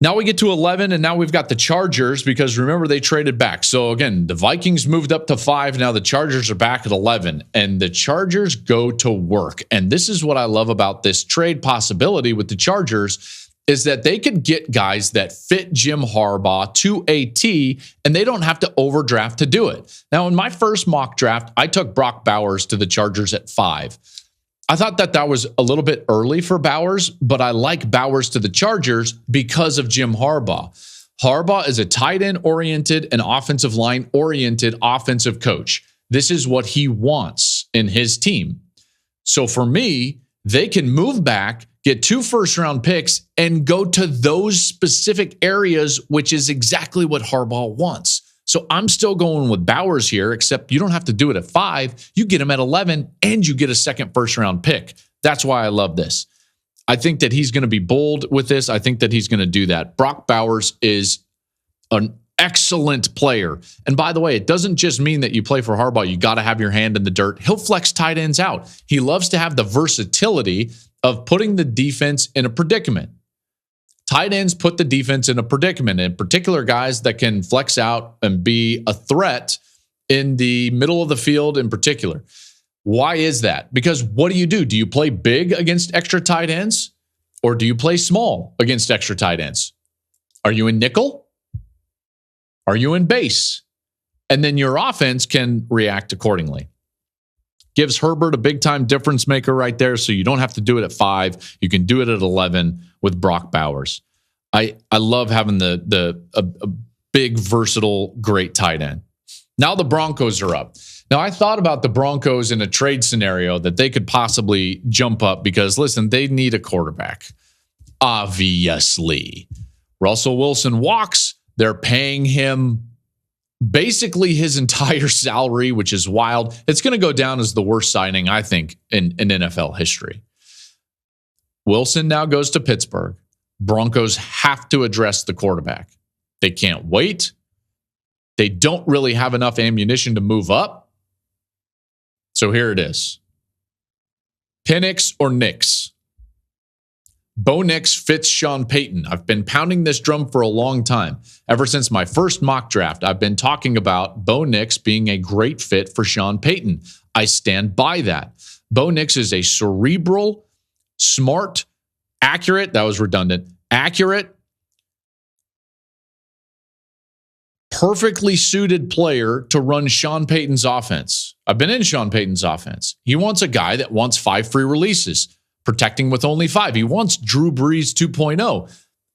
Now we get to 11, and now we've got the Chargers because remember they traded back. So again, the Vikings moved up to 5. Now the Chargers are back at 11, and the Chargers go to work. And this is what I love about this trade possibility with the Chargers is that they could get guys that fit Jim Harbaugh to a T, and they don't have to overdraft to do it. Now, in my first mock draft, I took Brock Bowers to the Chargers at 5. I thought that was a little bit early for Bowers, but I like Bowers to the Chargers because of Jim Harbaugh. Harbaugh is a tight end oriented and offensive line oriented offensive coach. This is what he wants in his team. So for me, they can move back, get 2 first-round picks, and go to those specific areas, which is exactly what Harbaugh wants. So I'm still going with Bowers here, except you don't have to do it at 5. You get him at 11, and you get a second first-round pick. That's why I love this. I think that he's going to be bold with this. I think that he's going to do that. Brock Bowers is an excellent player. And by the way, it doesn't just mean that you play for Harbaugh. You got to have your hand in the dirt. He'll flex tight ends out. He loves to have the versatility of putting the defense in a predicament. Tight ends put the defense in a predicament, in particular guys that can flex out and be a threat in the middle of the field in particular. Why is that? Because what do? Do you play big against extra tight ends or do you play small against extra tight ends? Are you in nickel? Are you in base? And then your offense can react accordingly. Gives Herbert a big-time difference maker right there, so you don't have to do it at 5. You can do it at 11 with Brock Bowers. I love having a big, versatile, great tight end. Now the Broncos are up. Now, I thought about the Broncos in a trade scenario that they could possibly jump up because, listen, they need a quarterback. Obviously. Russell Wilson walks. They're paying him basically his entire salary, which is wild. It's going to go down as the worst signing, I think, in NFL history. Wilson now goes to Pittsburgh. Broncos have to address the quarterback. They can't wait. They don't really have enough ammunition to move up. So here it is. Penix or Nix? Bo Nix fits Sean Payton. I've been pounding this drum for a long time. Ever since my first mock draft, I've been talking about Bo Nix being a great fit for Sean Payton. I stand by that. Bo Nix is a cerebral, smart, accurate, that was redundant, accurate, perfectly suited player to run Sean Payton's offense. I've been in Sean Payton's offense. He wants a guy that wants 5 free releases. Protecting with only 5. He wants Drew Brees 2.0.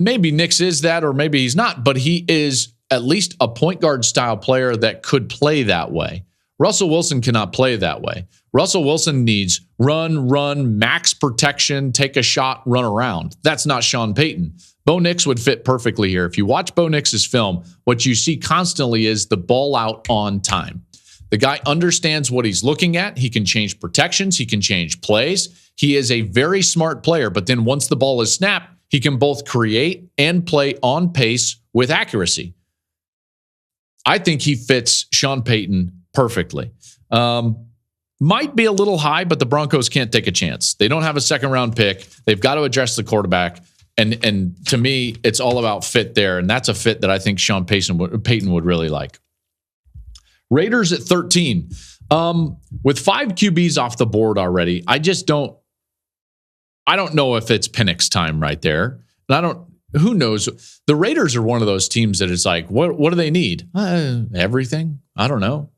Maybe Nix is that, or maybe he's not, but he is at least a point guard style player that could play that way. Russell Wilson cannot play that way. Russell Wilson needs run, max protection, take a shot, run around. That's not Sean Payton. Bo Nix would fit perfectly here. If you watch Bo Nix's film, what you see constantly is the ball out on time. The guy understands what he's looking at. He can change protections. He can change plays. He is a very smart player, but then once the ball is snapped, he can both create and play on pace with accuracy. I think he fits Sean Payton perfectly. Might be a little high, but the Broncos can't take a chance. They don't have a second-round pick. They've got to address the quarterback. And to me, it's all about fit there, and that's a fit that I think Sean Payton would really like. Raiders at 13. With 5 QBs off the board already, I don't know if it's Penix time right there. And who knows? The Raiders are one of those teams that it's like, what do they need? Everything. I don't know.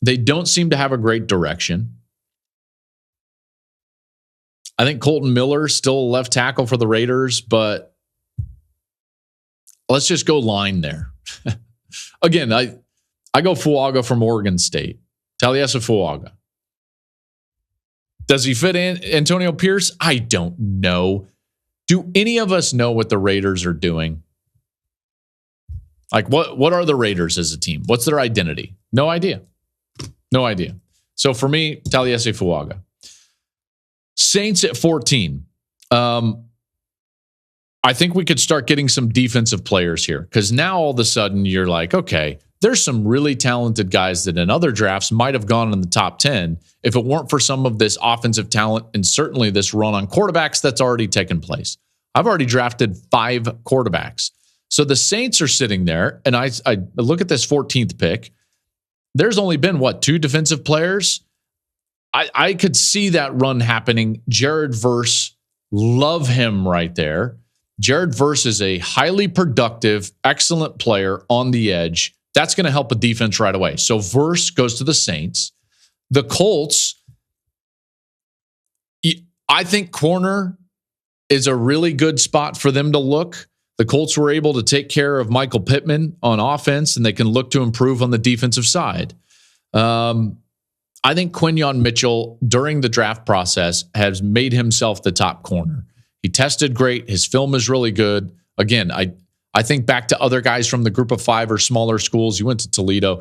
They don't seem to have a great direction. I think Colton Miller is still a left tackle for the Raiders, but let's just go line there. Again, I go Fuaga from Oregon State. Taliesin Fuaga. Does he fit in Antonio Pierce? I don't know. Do any of us know what the Raiders are doing? Like, what are the Raiders as a team? What's their identity? No idea. No idea. So for me, Taliesin Fuaga. Saints at 14. I think we could start getting some defensive players here because now all of a sudden you're like, okay, there's some really talented guys that in other drafts might have gone in the top 10 if it weren't for some of this offensive talent and certainly this run on quarterbacks that's already taken place. I've already drafted 5 quarterbacks. So the Saints are sitting there, and I look at this 14th pick. There's only been, 2 defensive players? I could see that run happening. Jared Verse, love him right there. Jared Verse is a highly productive, excellent player on the edge. That's going to help a defense right away. So Verse goes to the Saints. The Colts, I think corner is a really good spot for them to look. The Colts were able to take care of Michael Pittman on offense, and they can look to improve on the defensive side. I think Quinyon Mitchell, during the draft process, has made himself the top corner. He tested great. His film is really good. Again, I think back to other guys from the group of 5 or smaller schools. You went to Toledo.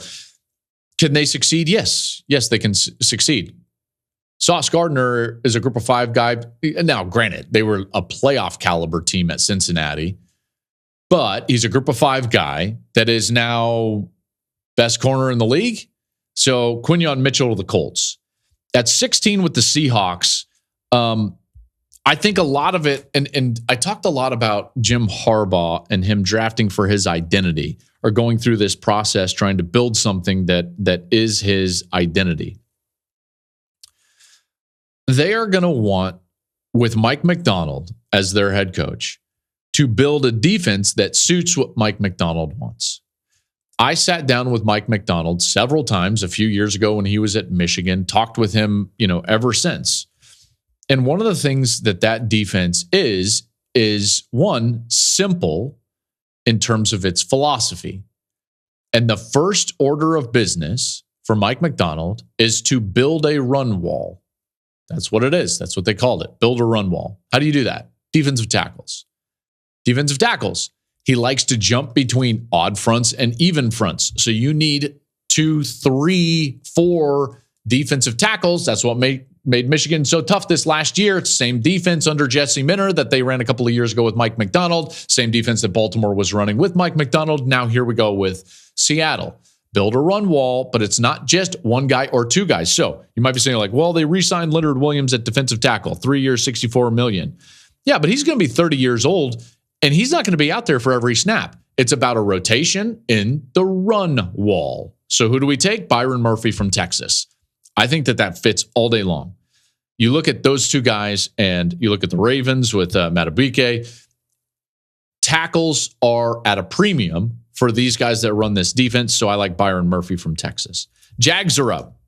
Can they succeed? Yes. Yes, they can succeed. Sauce Gardner is a group of 5 guy. Now, granted, they were a playoff caliber team at Cincinnati, but he's a group of 5 guy that is now best corner in the league. So Quinyon Mitchell to the Colts. At 16 with the Seahawks, I think a lot of it, and I talked a lot about Jim Harbaugh and him drafting for his identity, or going through this process trying to build something that is his identity. They are going to want, with Mike Macdonald as their head coach, to build a defense that suits what Mike Macdonald wants. I sat down with Mike Macdonald several times a few years ago when he was at Michigan, talked with him, ever since. And one of the things that defense is one, simple in terms of its philosophy. And the first order of business for Mike Macdonald is to build a run wall. That's what it is. That's what they called it. Build a run wall. How do you do that? Defensive tackles. Defensive tackles. He likes to jump between odd fronts and even fronts. So you need 2, 3, 4 defensive tackles. That's what made Michigan so tough this last year. It's the same defense under Jesse Minter that they ran a couple of years ago with Mike Macdonald. Same defense that Baltimore was running with Mike Macdonald. Now here we go with Seattle. Build a run wall, but it's not just 1 guy or 2 guys. So you might be saying well, they re-signed Leonard Williams at defensive tackle, 3 years, $64 million. Yeah, but he's going to be 30 years old, and he's not going to be out there for every snap. It's about a rotation in the run wall. So who do we take? Byron Murphy from Texas. I think that fits all day long. You look at those 2 guys, and you look at the Ravens with Madubuike. Tackles are at a premium for these guys that run this defense, so I like Byron Murphy from Texas. Jags are up.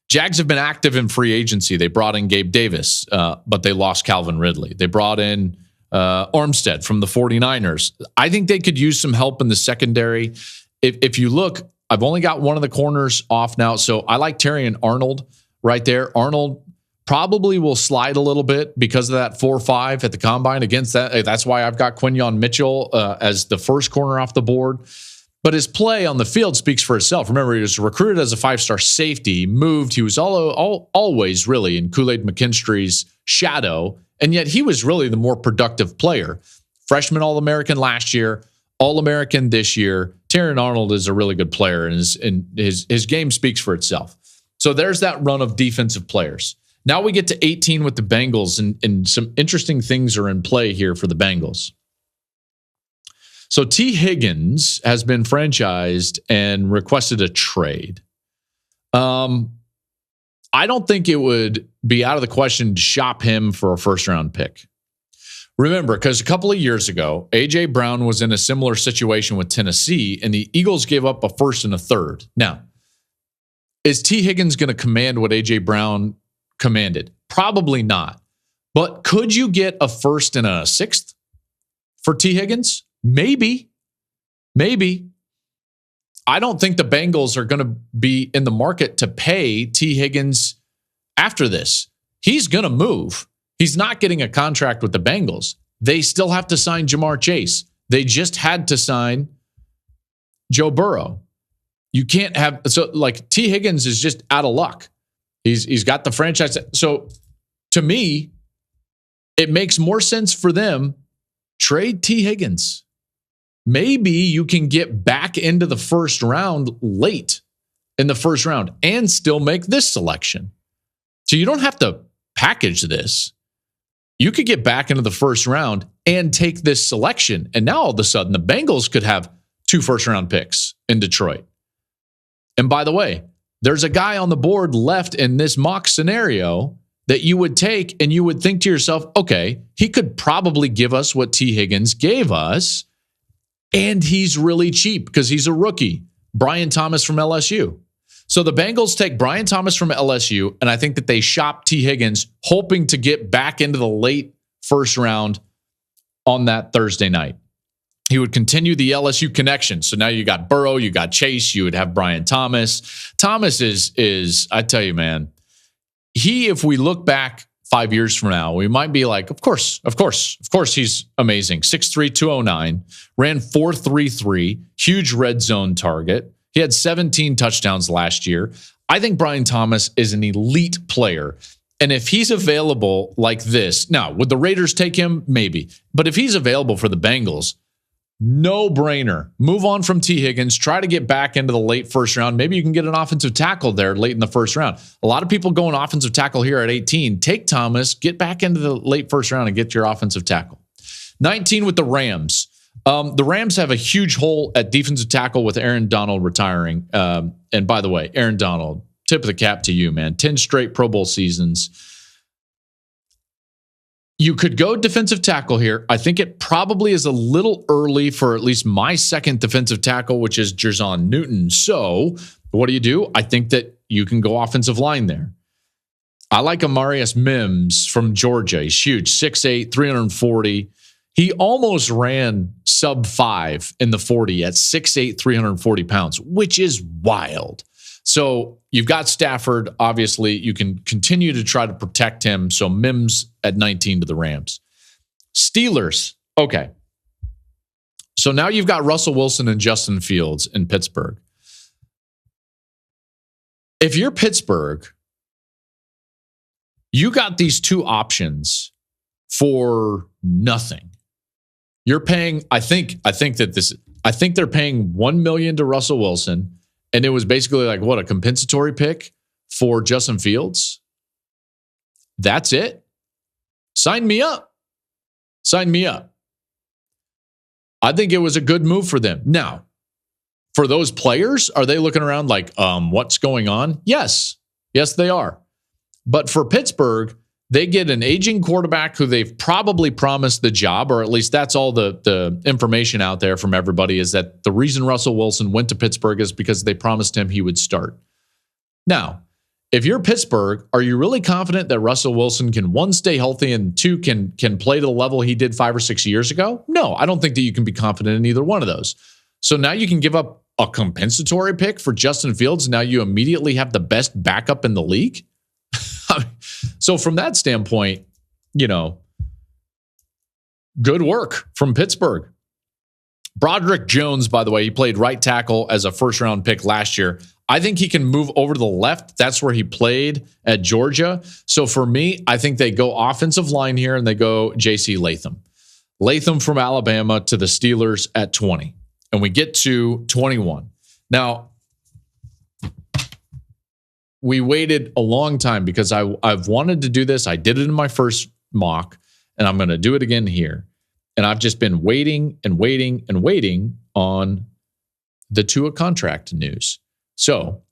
Jags have been active in free agency. They brought in Gabe Davis, but they lost Calvin Ridley. They brought in Armstead from the 49ers. I think they could use some help in the secondary. If you look, I've only got one of the corners off now, so I like Terry and Arnold right there. Arnold probably will slide a little bit because of that 4.5 at the combine against that. That's why I've got Quinyon Mitchell as the first corner off the board. But his play on the field speaks for itself. Remember, he was recruited as a 5-star safety. He moved. He was always really in Kool-Aid McKinstry's shadow, and yet he was really the more productive player. Freshman All-American last year, All-American this year. Terry Arnold is a really good player, and his game speaks for itself. So there's that run of defensive players. Now we get to 18 with the Bengals, and some interesting things are in play here for the Bengals. So T. Higgins has been franchised and requested a trade. I don't think it would be out of the question to shop him for a first-round pick. Remember, because a couple of years ago, A.J. Brown was in a similar situation with Tennessee, and the Eagles gave up a first and a third. Now, is T. Higgins going to command what A.J. Brown commanded? Probably not. But could you get a first and a sixth for T. Higgins? Maybe. I don't think the Bengals are going to be in the market to pay T. Higgins after this. He's going to move. He's not getting a contract with the Bengals. They still have to sign Jamar Chase. They just had to sign Joe Burrow. You can't have, so like T. Higgins is just out of luck. He's got the franchise. So to me, it makes more sense for them. Trade T. Higgins. Maybe you can get back into the first round late in the first round and still make this selection. So you don't have to package this. you could get back into the first round and take this selection. And now all of a sudden, the Bengals could have 2 first-round picks in Detroit. And by the way, there's a guy on the board left in this mock scenario that you would take, and you would think to yourself, okay, he could probably give us what T. Higgins gave us, and he's really cheap because he's a rookie. Brian Thomas from LSU. So the Bengals take Brian Thomas from LSU, and I think that they shop T. Higgins, hoping to get back into the late first round on that Thursday night. He would continue the LSU connection. So now you got Burrow, you got Chase, you would have Brian Thomas. Thomas is I tell you, man, if we look back 5 years from now, we might be like, of course, he's amazing. 6'3", 209, ran 4.33, huge red zone target. He had 17 touchdowns last year. I think Brian Thomas is an elite player. And if he's available like this, now, would the Raiders take him? Maybe. But if he's available for the Bengals, no brainer. Move on from T. Higgins. Try to get back into the late first round. Maybe you can get an offensive tackle there late in the first round. A lot of people going offensive tackle here at 18. Take Thomas, get back into the late first round and get your offensive tackle. 19 with the Rams. The Rams have a huge hole at defensive tackle with Aaron Donald retiring. And by the way, Aaron Donald, tip of the cap to you, man. 10 straight Pro Bowl seasons. You could go defensive tackle here. I think it probably is a little early for at least my second defensive tackle, which is Jerzon Newton. So what do? I think that you can go offensive line there. I like Amarius Mims from Georgia. He's huge, 6'8", 340. He almost ran sub 5 in the 40 at 6'8", 340 pounds, which is wild. So you've got Stafford. Obviously, you can continue to try to protect him. So Mims at 19 to the Rams. Steelers. Okay. So now you've got Russell Wilson and Justin Fields in Pittsburgh. If you're Pittsburgh, you got these 2 options for nothing. You're paying, I think they're paying $1 million to Russell Wilson. And it was basically like, what, a compensatory pick for Justin Fields? That's it? Sign me up. Sign me up. I think it was a good move for them. Now, for those players, are they looking around like, what's going on? Yes. Yes, they are. But for Pittsburgh, they get an aging quarterback who they've probably promised the job, or at least that's all the information out there from everybody, is that the reason Russell Wilson went to Pittsburgh is because they promised him he would start. Now, if you're Pittsburgh, are you really confident that Russell Wilson can, 1, stay healthy, and 2, can play to the level he did 5 or 6 years ago? No, I don't think that you can be confident in either one of those. So now you can give up a compensatory pick for Justin Fields. Now you immediately have the best backup in the league. So from that standpoint, good work from Pittsburgh. Broderick Jones, by the way, he played right tackle as a first-round pick last year. I think he can move over to the left. That's where he played at Georgia. So for me, I think they go offensive line here and they go J.C. Latham. Latham from Alabama to the Steelers at 20. And we get to 21. Now, we waited a long time because I've wanted to do this. I did it in my first mock, and I'm going to do it again here. And I've just been waiting and waiting and waiting on the Tua contract news. So,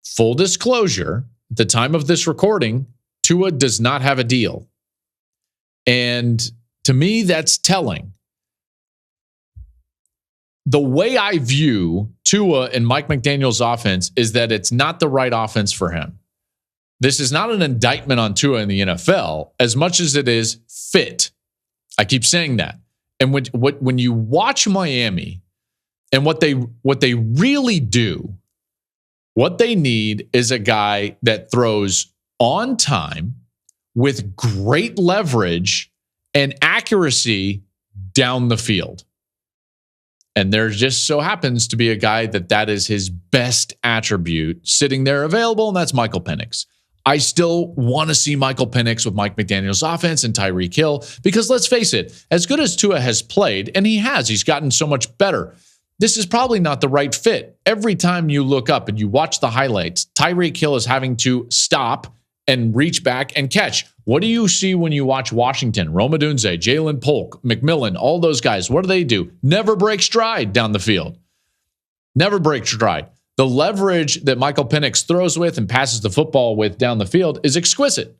full disclosure, at the time of this recording, Tua does not have a deal. And to me, that's telling. The way I view Tua and Mike McDaniel's offense is that it's not the right offense for him. This is not an indictment on Tua in the NFL as much as it is fit. I keep saying that. And when you watch Miami and what they really do, what they need is a guy that throws on time with great leverage and accuracy down the field. And there just so happens to be a guy that is his best attribute sitting there available, and that's Michael Penix. I still want to see Michael Penix with Mike McDaniel's offense and Tyreek Hill, because let's face it, as good as Tua has played, and he's gotten so much better, this is probably not the right fit. Every time you look up and you watch the highlights, Tyreek Hill is having to stop and reach back and catch. What do you see when you watch Washington? Rome Odunze, Jalen Polk, McMillan, all those guys. What do? Never break stride down the field. Never break stride. The leverage that Michael Penix throws with and passes the football with down the field is exquisite.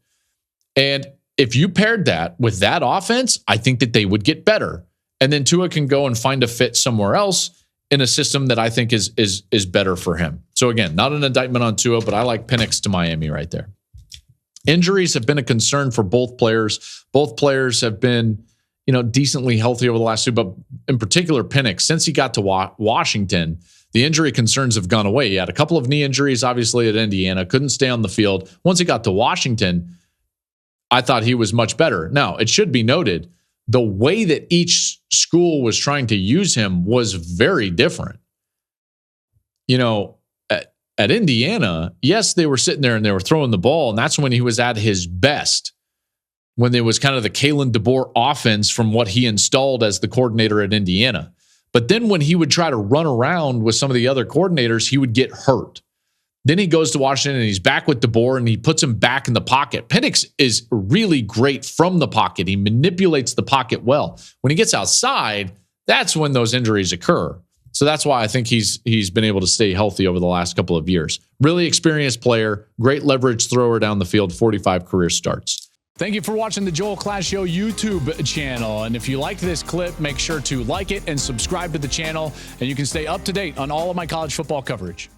And if you paired that with that offense, I think that they would get better. And then Tua can go and find a fit somewhere else in a system that I think is better for him. So again, not an indictment on Tua, but I like Penix to Miami right there. Injuries have been a concern for both players. Both players have been, decently healthy over the last two, but in particular Penix, since he got to Washington, the injury concerns have gone away. He had a couple of knee injuries, obviously, at Indiana, couldn't stay on the field. Once he got to Washington, I thought he was much better. Now, it should be noted, the way that each school was trying to use him was very different. At Indiana, yes, they were sitting there and they were throwing the ball, and that's when he was at his best, when there was kind of the Kalen DeBoer offense from what he installed as the coordinator at Indiana. But then when he would try to run around with some of the other coordinators, he would get hurt. Then he goes to Washington and he's back with DeBoer and he puts him back in the pocket. Penix is really great from the pocket. He manipulates the pocket well. When he gets outside, that's when those injuries occur. So that's why I think he's been able to stay healthy over the last couple of years. Really experienced player, great leverage thrower down the field, 45 career starts. Thank you for watching the Joel Klatt Show YouTube channel. And if you liked this clip, make sure to like it and subscribe to the channel, and you can stay up to date on all of my college football coverage.